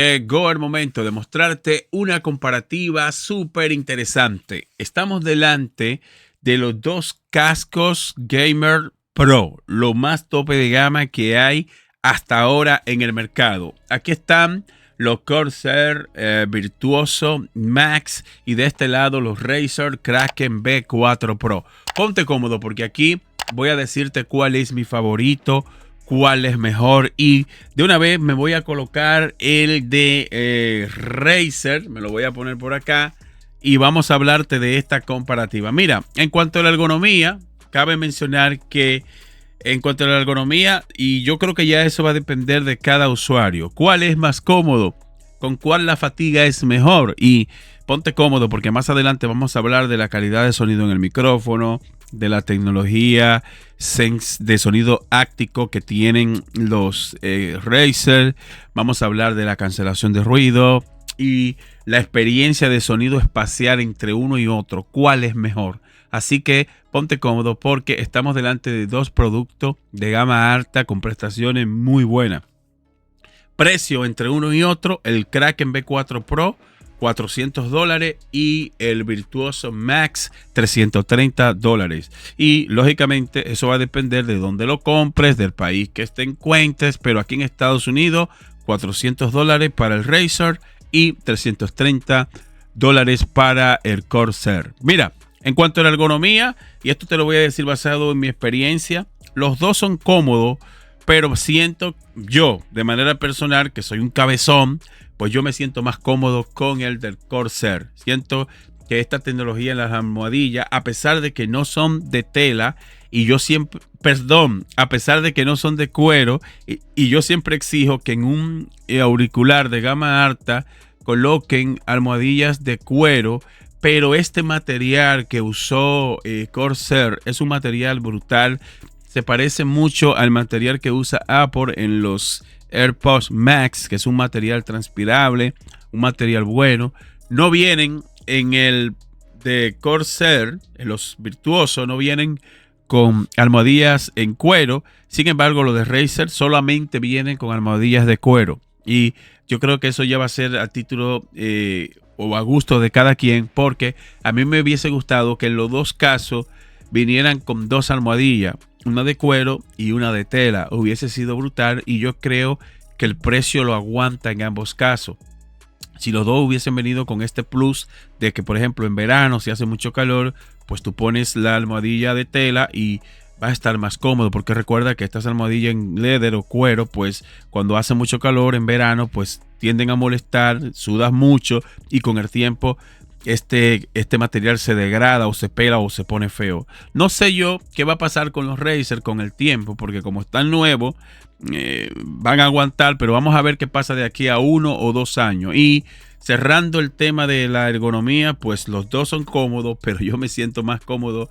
Llegó el momento de mostrarte una comparativa súper interesante. Estamos delante de los dos cascos Gamer Pro, lo más tope de gama que hay hasta ahora en el mercado. Aquí están los Corsair Virtuoso Max y de este lado los Razer Kraken V4 Pro. Ponte cómodo porque aquí voy a decirte cuál es mi favorito, cuál es mejor, y de una vez me voy a colocar el de Razer, me lo voy a poner por acá y vamos a hablarte de esta comparativa. Mira, en cuanto a la ergonomía, cabe mencionar que en cuanto a la ergonomía, y yo creo que ya eso va a depender de cada usuario, cuál es más cómodo, con cuál la fatiga es mejor. Y ponte cómodo porque más adelante vamos a hablar de la calidad de sonido en el micrófono, de la tecnología Sense de sonido áctico que tienen los Razer. Vamos a hablar de la cancelación de ruido y la experiencia de sonido espacial entre uno y otro. ¿Cuál es mejor? Así que ponte cómodo porque estamos delante de dos productos de gama alta con prestaciones muy buenas. Precio entre uno y otro: el Kraken V4 Pro, $400, y el Virtuoso Max, $330. Y lógicamente eso va a depender de dónde lo compres, del país que te encuentres, pero aquí en Estados Unidos $400 para el Razer y $330 para el Corsair. Mira, en cuanto a la ergonomía, y esto te lo voy a decir basado en mi experiencia, los dos son cómodos, pero siento yo, de manera personal, que soy un cabezón, pues yo me siento más cómodo con el del Corsair. Siento que esta tecnología en las almohadillas, a pesar de que no son de tela, y yo siempre, perdón, a pesar de que no son de cuero, y yo siempre exijo que en un auricular de gama alta coloquen almohadillas de cuero, pero este material que usó Corsair es un material brutal. Se parece mucho al material que usa Apple en los AirPods Max, que es un material transpirable, un material bueno. No vienen en el de Corsair, en los virtuosos, no vienen con almohadillas en cuero. Sin embargo, los de Razer solamente vienen con almohadillas de cuero. Y yo creo que eso ya va a ser a título o a gusto de cada quien, porque a mí me hubiese gustado que en los dos casos vinieran con dos almohadillas, una de cuero y una de tela. Hubiese sido brutal y yo creo que el precio lo aguanta en ambos casos. Si los dos hubiesen venido con este plus de que, por ejemplo, en verano, si hace mucho calor, pues tú pones la almohadilla de tela y va a estar más cómodo, porque recuerda que estas almohadillas en leather o cuero, pues cuando hace mucho calor en verano, pues tienden a molestar, sudas mucho y con el tiempo este material se degrada o se pela o se pone feo. No sé yo qué va a pasar con los Razer con el tiempo, porque como están nuevos, van a aguantar, pero vamos a ver qué pasa de aquí a 1 o 2 años. Y cerrando el tema de la ergonomía, pues los dos son cómodos, pero yo me siento más cómodo.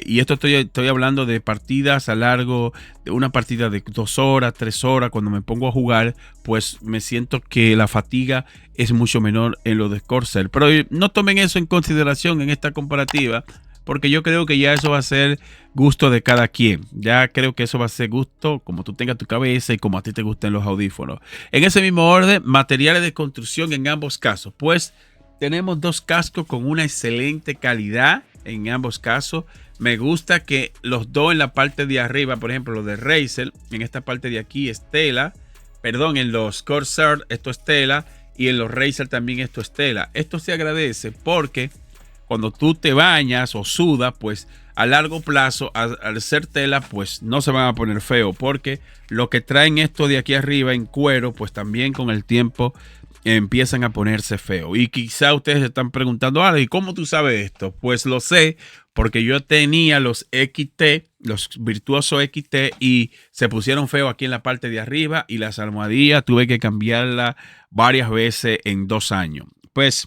Y esto estoy hablando de partidas a largo, de una partida de 2 horas, 3 horas. Cuando me pongo a jugar, pues me siento que la fatiga es mucho menor en lo de Corsair. Pero no tomen eso en consideración en esta comparativa, porque yo creo que ya eso va a ser gusto de cada quien. Ya creo que eso va a ser gusto como tú tengas tu cabeza y como a ti te gusten los audífonos. En ese mismo orden, materiales de construcción en ambos casos. Pues tenemos dos cascos con una excelente calidad en ambos casos. Me gusta que los dos en la parte de arriba, por ejemplo, los de Razer, en esta parte de aquí es tela. Perdón, en los Corsair esto es tela y en los Razer también esto es tela. Esto se agradece porque cuando tú te bañas o sudas, pues a largo plazo, al ser tela, pues no se van a poner feo, porque lo que traen esto de aquí arriba en cuero, pues también con el tiempo empiezan a ponerse feo. Y quizá ustedes se están preguntando, ¿y cómo tú sabes esto? Pues lo sé porque yo tenía los XT, los Virtuoso XT, y se pusieron feo aquí en la parte de arriba, y las almohadillas tuve que cambiarla varias veces en 2 años. Pues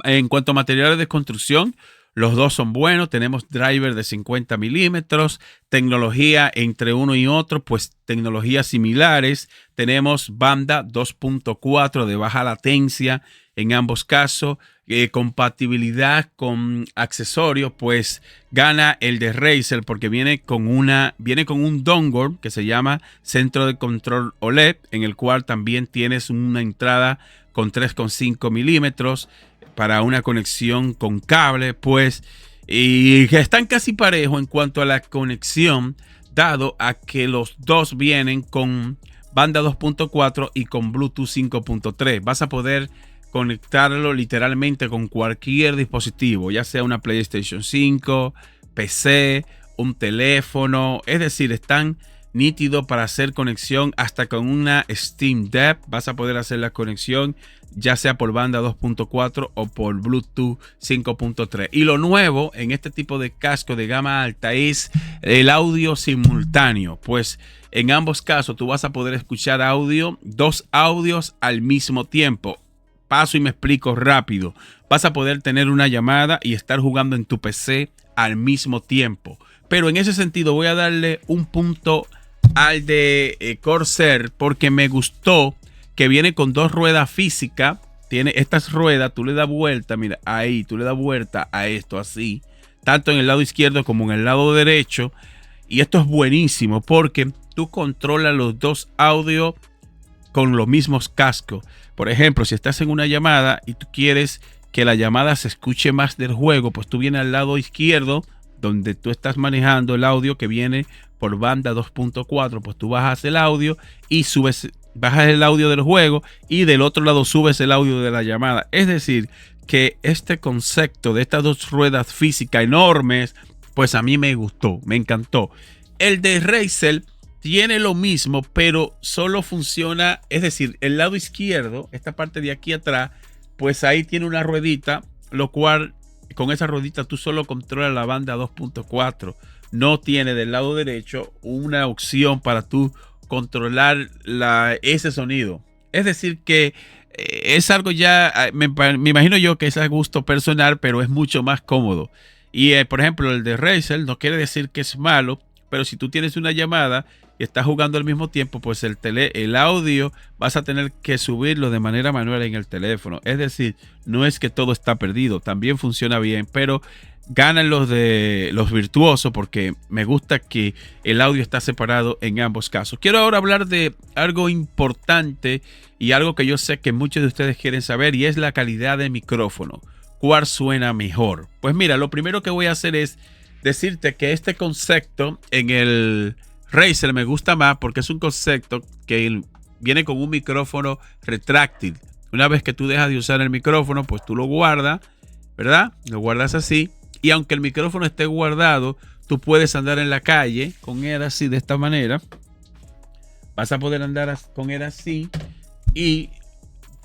en cuanto a materiales de construcción, Los dos son buenos, tenemos driver de 50 milímetros, tecnología entre uno y otro, pues tecnologías similares. Tenemos banda 2.4 de baja latencia en ambos casos. Compatibilidad con accesorios, pues gana el de Razer porque viene con un dongle que se llama centro de control OLED, en el cual también tienes una entrada con 3,5 milímetros para una conexión con cable, pues, y que están casi parejos en cuanto a la conexión, dado a que los dos vienen con banda 2.4 y con Bluetooth 5.3. Vas a poder conectarlo literalmente con cualquier dispositivo, ya sea una PlayStation 5, PC, un teléfono. Es decir, están nítidos para hacer conexión hasta con una Steam Deck. Vas a poder hacer la conexión ya sea por banda 2.4 o por Bluetooth 5.3. Y lo nuevo en este tipo de casco de gama alta es el audio simultáneo. Pues en ambos casos tú vas a poder escuchar dos audios al mismo tiempo. Paso y me explico rápido. Vas a poder tener una llamada y estar jugando en tu PC al mismo tiempo. Pero en ese sentido voy a darle un punto al de Corsair porque me gustó que viene con dos ruedas físicas. Tiene estas ruedas, tú le das vuelta, mira, ahí, tú le das vuelta a esto así, tanto en el lado izquierdo como en el lado derecho. Y esto es buenísimo porque tú controlas los dos audios con los mismos cascos. Por ejemplo, si estás en una llamada y tú quieres que la llamada se escuche más del juego, pues tú vienes al lado izquierdo donde tú estás manejando el audio que viene por banda 2.4, pues tú bajas el audio y bajas el audio del juego y del otro lado subes el audio de la llamada. Es decir, que este concepto de estas dos ruedas físicas enormes, pues a mí me gustó, me encantó. El de Razer tiene lo mismo, pero solo funciona, es decir, el lado izquierdo, esta parte de aquí atrás, pues ahí tiene una ruedita, lo cual con esa ruedita tú solo controlas la banda 2.4. No tiene del lado derecho una opción para tú controlar ese sonido. Es decir que es algo ya, me imagino yo que es a gusto personal, pero es mucho más cómodo. Y por ejemplo el de Razer no quiere decir que es malo, pero si tú tienes una llamada y estás jugando al mismo tiempo, pues el audio vas a tener que subirlo de manera manual en el teléfono. Es decir, no es que todo está perdido, también funciona bien, pero ganan los virtuosos porque me gusta que el audio está separado en ambos casos. Quiero ahora hablar de algo importante y algo que yo sé que muchos de ustedes quieren saber, y es la calidad del micrófono. ¿Cuál suena mejor? Pues mira, lo primero que voy a hacer es decirte que este concepto en el Razer me gusta más porque es un concepto que viene con un micrófono retráctil. Una vez que tú dejas de usar el micrófono, pues tú lo guardas, ¿verdad? Lo guardas así. Y aunque el micrófono esté guardado, tú puedes andar en la calle con él así, de esta manera. Vas a poder andar con él así y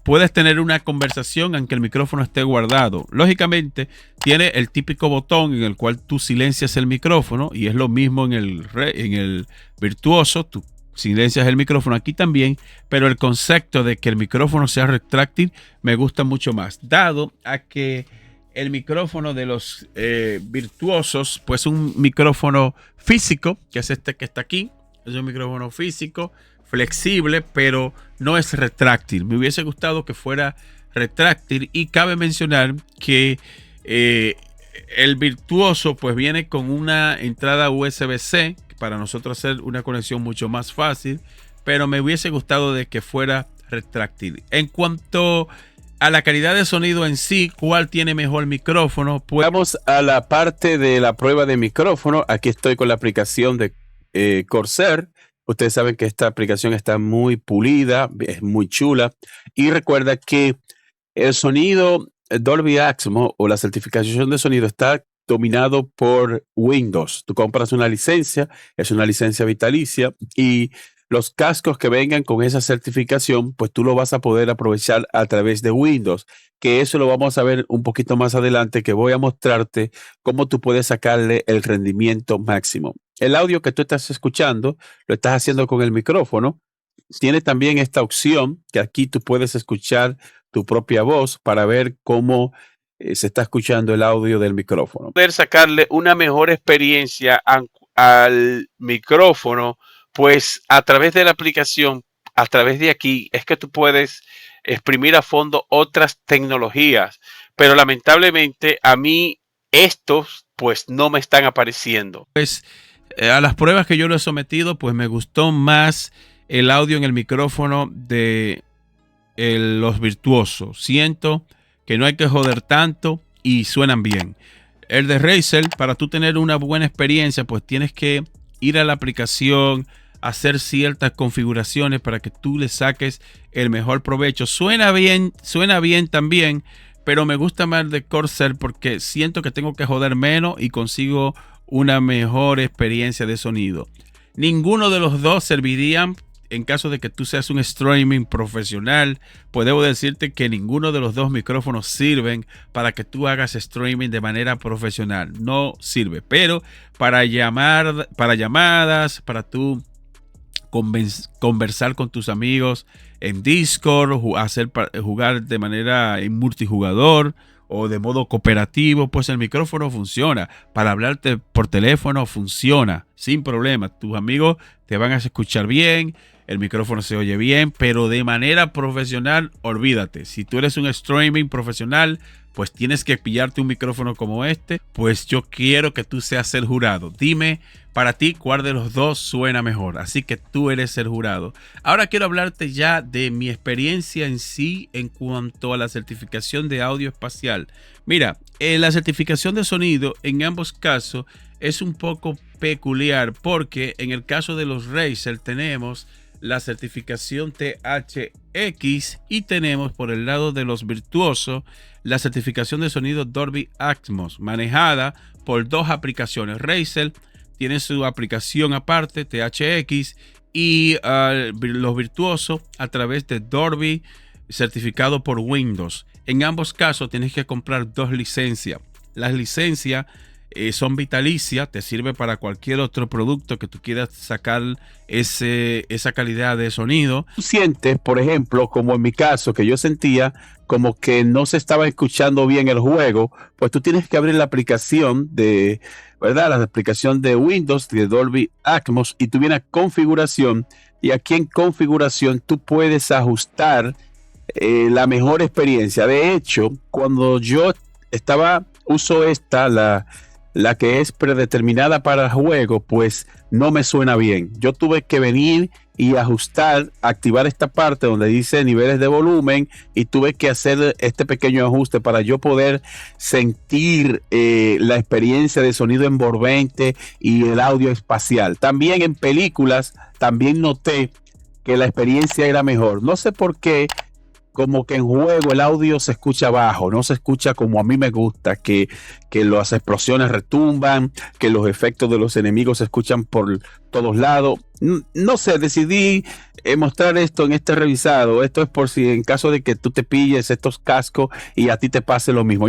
puedes tener una conversación aunque el micrófono esté guardado. Lógicamente, tiene el típico botón en el cual tú silencias el micrófono, y es lo mismo en el virtuoso. Tú silencias el micrófono aquí también, pero el concepto de que el micrófono sea retráctil me gusta mucho más, dado a que el micrófono de los virtuosos, pues un micrófono físico, que es este que está aquí, es un micrófono físico, flexible, pero no es retráctil. Me hubiese gustado que fuera retráctil, y cabe mencionar que el virtuoso pues viene con una entrada USB-C para nosotros hacer una conexión mucho más fácil, pero me hubiese gustado de que fuera retráctil. En cuanto a la calidad de sonido en sí, ¿cuál tiene mejor micrófono? Pues vamos a la parte de la prueba de micrófono. Aquí estoy con la aplicación de Corsair. Ustedes saben que esta aplicación está muy pulida, es muy chula. Y recuerda que el sonido Dolby Atmos o la certificación de sonido está dominado por Windows. Tú compras una licencia, es una licencia vitalicia, y los cascos que vengan con esa certificación, pues tú lo vas a poder aprovechar a través de Windows, que eso lo vamos a ver un poquito más adelante, que voy a mostrarte cómo tú puedes sacarle el rendimiento máximo. El audio que tú estás escuchando, lo estás haciendo con el micrófono. Tiene también esta opción que aquí tú puedes escuchar tu propia voz para ver cómo se está escuchando el audio del micrófono. Poder sacarle una mejor experiencia al micrófono, pues a través de la aplicación, a través de aquí, es que tú puedes exprimir a fondo otras tecnologías, pero lamentablemente a mí estos pues no me están apareciendo. Pues a las pruebas que yo lo he sometido, pues me gustó más el audio en el micrófono de los virtuosos. Siento que no hay que joder tanto y suenan bien. El de Razer, para tú tener una buena experiencia, pues tienes que ir a la aplicación, hacer ciertas configuraciones para que tú le saques el mejor provecho. Suena bien también, pero me gusta más el de Corsair porque siento que tengo que joder menos y consigo una mejor experiencia de sonido. Ninguno de los dos servirían en caso de que tú seas un streaming profesional. Pues debo decirte que ninguno de los dos micrófonos sirven para que tú hagas streaming de manera profesional. No sirve, pero para llamadas, para tú conversar con tus amigos en Discord, jugar de manera en multijugador o de modo cooperativo, pues el micrófono funciona. Para hablarte por teléfono funciona sin problema. Tus amigos te van a escuchar bien, el micrófono se oye bien, pero de manera profesional, olvídate. Si tú eres un streaming profesional, pues tienes que pillarte un micrófono como este. Pues yo quiero que tú seas el jurado. Dime para ti cuál de los dos suena mejor. Así que tú eres el jurado. Ahora quiero hablarte ya de mi experiencia en sí en cuanto a la certificación de audio espacial. Mira, la certificación de sonido en ambos casos es un poco peculiar porque en el caso de los Razer tenemos la certificación THX y tenemos por el lado de los virtuosos la certificación de sonido Dolby Atmos, manejada por dos aplicaciones. Razer tiene su aplicación aparte, THX, y los virtuosos a través de Dolby, certificado por Windows. En ambos casos tienes que comprar dos licencias. Las licencias son vitalicias, te sirve para cualquier otro producto que tú quieras sacar esa calidad de sonido. Tú sientes, por ejemplo, como en mi caso, que yo sentía como que no se estaba escuchando bien el juego, pues tú tienes que abrir la aplicación de, ¿verdad? La aplicación de Windows, de Dolby Atmos, y tú vienes a configuración, y aquí en configuración tú puedes ajustar la mejor experiencia. De hecho, cuando yo uso la que es predeterminada para el juego, pues no me suena bien. Yo tuve que venir y activar esta parte donde dice niveles de volumen, y tuve que hacer este pequeño ajuste para yo poder sentir la experiencia de sonido envolvente y el audio espacial. También en películas, también noté que la experiencia era mejor. No sé por qué, como que en juego el audio se escucha bajo, no se escucha como a mí me gusta, que las explosiones retumban, que los efectos de los enemigos se escuchan por todos lados. No sé, decidí mostrar esto en este revisado. Esto es por si en caso de que tú te pilles estos cascos y a ti te pase lo mismo.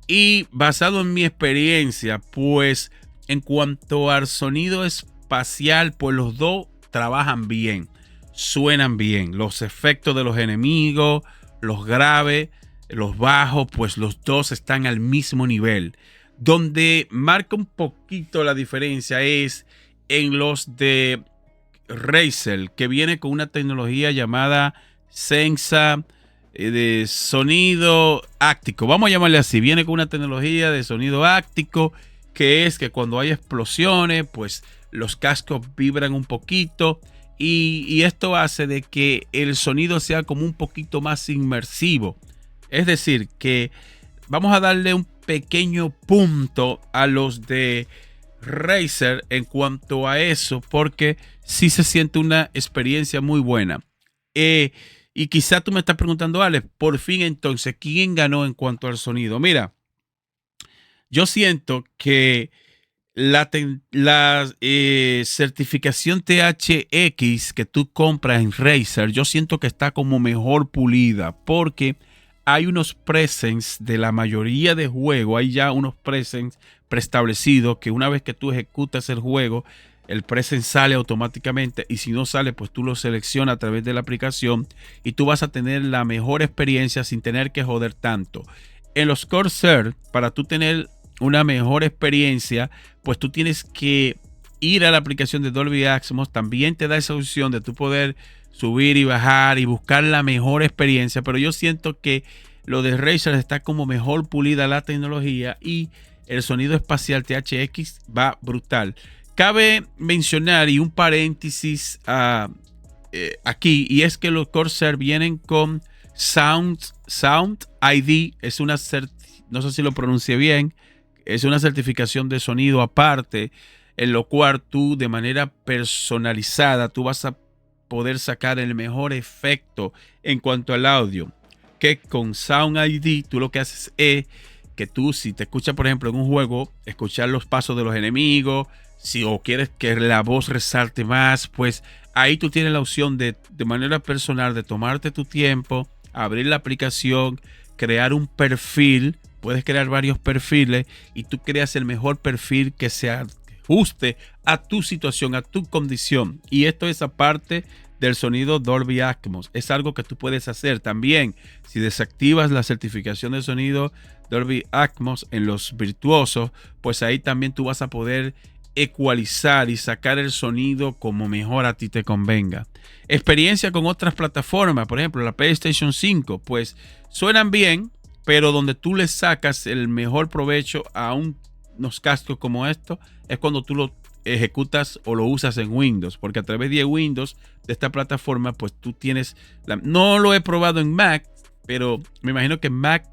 Y basado en mi experiencia, pues en cuanto al sonido espacial, pues los dos trabajan bien. Suenan bien. Los efectos de los enemigos, los graves, los bajos, pues los dos están al mismo nivel. Donde marca un poquito la diferencia es en los de Razer, que viene con una tecnología llamada Sensa de sonido áctico. Vamos a llamarle así. Viene con una tecnología de sonido áctico, que es que cuando hay explosiones, pues los cascos vibran un poquito. Y esto hace de que el sonido sea como un poquito más inmersivo. Es decir, que vamos a darle un pequeño punto a los de Razer en cuanto a eso, porque sí se siente una experiencia muy buena. Y quizá tú me estás preguntando, Alex, por fin entonces, ¿quién ganó en cuanto al sonido? Mira, yo siento que la certificación THX que tú compras en Razer, yo siento que está como mejor pulida porque hay unos presets de la mayoría de juegos, hay ya unos presets preestablecidos que una vez que tú ejecutas el juego, el preset sale automáticamente, y si no sale, pues tú lo seleccionas a través de la aplicación y tú vas a tener la mejor experiencia sin tener que joder tanto. en los Corsair, para tú tener una mejor experiencia, pues tú tienes que ir a la aplicación de Dolby Atmos. También te da esa opción de tú poder subir y bajar y buscar la mejor experiencia, pero yo siento que lo de Razer está como mejor pulida la tecnología y el sonido espacial THX va brutal. Cabe mencionar y un paréntesis aquí, y es que los Corsair vienen con Sound ID, es una no sé si lo pronuncié bien, es una certificación de sonido aparte, en lo cual tú de manera personalizada tú vas a poder sacar el mejor efecto en cuanto al audio. Que con Sound ID tú lo que haces es que tú, si te escuchas por ejemplo en un juego, escuchar los pasos de los enemigos, o quieres que la voz resalte más, pues ahí tú tienes la opción de manera personal de tomarte tu tiempo, abrir la aplicación, crear un perfil. Puedes crear varios perfiles y tú creas el mejor perfil que se ajuste a tu situación, a tu condición. Y esto es aparte del sonido Dolby Atmos. Es algo que tú puedes hacer también. Si desactivas la certificación de sonido Dolby Atmos en los virtuosos, pues ahí también tú vas a poder ecualizar y sacar el sonido como mejor a ti te convenga. Experiencia con otras plataformas, por ejemplo la PlayStation 5, pues suenan bien, pero donde tú le sacas el mejor provecho a unos cascos como estos es cuando tú lo ejecutas o lo usas en Windows, porque a través de Windows, de esta plataforma, pues tú tienes no lo he probado en Mac, pero me imagino que en Mac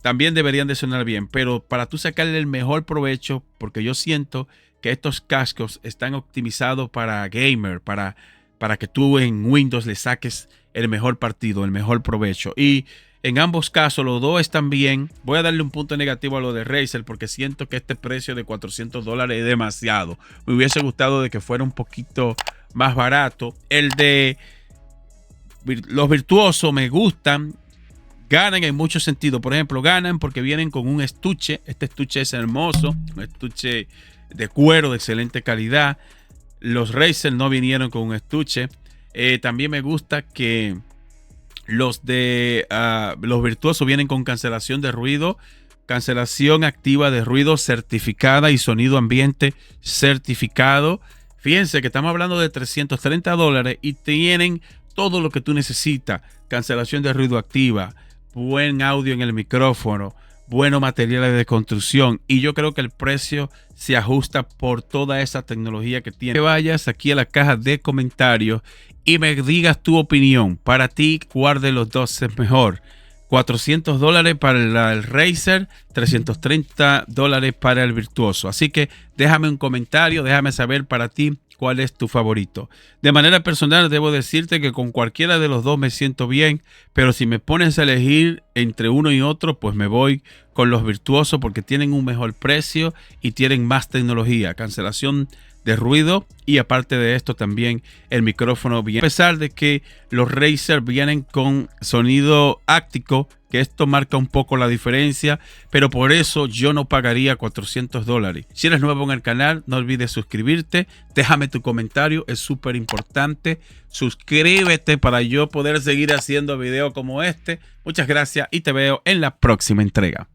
también deberían de sonar bien, pero para tú sacarle el mejor provecho, porque yo siento que estos cascos están optimizados para gamer, para que tú en Windows le saques el mejor partido, el mejor provecho. Y en ambos casos, los dos están bien. Voy a darle un punto negativo a lo de Razer porque siento que este precio de $400 es demasiado. Me hubiese gustado de que fuera un poquito más barato. El de los virtuosos me gustan. Ganan en muchos sentidos. Por ejemplo, ganan porque vienen con un estuche. Este estuche es hermoso. Un estuche de cuero de excelente calidad. Los Razer no vinieron con un estuche. También me gusta que los virtuosos vienen con cancelación de ruido, cancelación activa de ruido certificada y sonido ambiente certificado. Fíjense que estamos hablando de $330 y tienen todo lo que tú necesitas. Cancelación de ruido activa, buen audio en el micrófono, buenos materiales de construcción, y yo creo que el precio se ajusta por toda esa tecnología que tiene. Que vayas aquí a la caja de comentarios y me digas tu opinión. Para ti, ¿cuál de los dos es mejor? $400 para el Razer, $330 para el virtuoso. Así que déjame un comentario, déjame saber para ti cuál es tu favorito. De manera personal, debo decirte que con cualquiera de los dos me siento bien, pero si me pones a elegir entre uno y otro, pues me voy con los virtuosos porque tienen un mejor precio y tienen más tecnología, cancelación de ruido, y aparte de esto también el micrófono bien. A pesar de que los Razer vienen con sonido áctico, que esto marca un poco la diferencia, pero por eso yo no pagaría $400. Si eres nuevo en el canal, no olvides suscribirte, déjame tu comentario, es súper importante. Suscríbete para yo poder seguir haciendo videos como este. Muchas gracias y te veo en la próxima entrega.